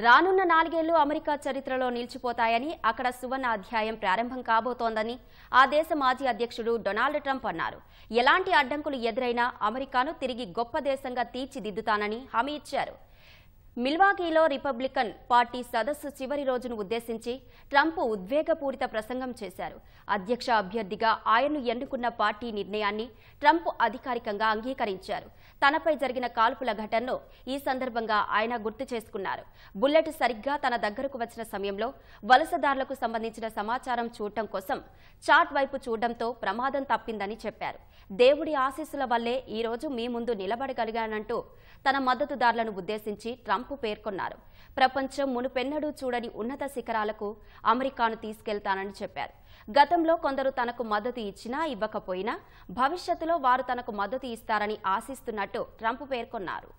రానున్న 4 ఏళ్లు అమెరికా చరిత్రలో నిలిచిపోతాయని, అక్కడ సువర్ణ అధ్యాయం ప్రారంభం కాబోతోందని ఆ దేశ మాజీ అధ్యక్షుడు డొనాల్డ్ ట్రంప్ అన్నారు. ఎలాంటి అడ్డంకులు ఎదురైనా అమెరికాను తిరిగి గొప్ప దేశంగా తీర్చిదిద్దుతానని హామీ ఇచ్చారు. మిల్వాకీలో రిపబ్లికన్ పార్టీ సదస్సు చివరి రోజును ఉద్దేశించి ట్రంప్ ఉద్వేగపూరిత ప్రసంగం చేశారు. అధ్యక్ష అభ్యర్థిగా ఆయన్ను ఎన్నుకున్న పార్టీ నిర్ణయాన్ని ట్రంప్ అధికారికంగా అంగీకరించారు. తనపై జరిగిన కాల్పుల ఘటనను ఈ సందర్భంగా ఆయన గుర్తు చేసుకున్నారు. బుల్లెట్ సరిగ్గా తన దగ్గరకు వచ్చిన సమయంలో వలసదారులకు సంబంధించిన సమాచారం చూడటం కోసం చాట్ వైపు చూడడంతో ప్రమాదం తప్పిందని చెప్పారు. దేవుడి ఆశీస్సుల వల్లే ఈ రోజు మీ ముందు నిలబడగలిగానంటూ తన మద్దతుదారులను ఉద్దేశించి ట్రంప్ పేర్కొన్నారు. ప్రపంచం మునుపెన్నడూ చూడని ఉన్నత శిఖరాలకు అమెరికాను తీసుకెళ్తానని చెప్పారు. గతంలో కొందరు తనకు మద్దతు ఇచ్చినా ఇవ్వకపోయినా భవిష్యత్తులో వారు తనకు మద్దతు ఇస్తారని ఆశిస్తున్నట్టు ట్రంప్ పేర్కొన్నారు.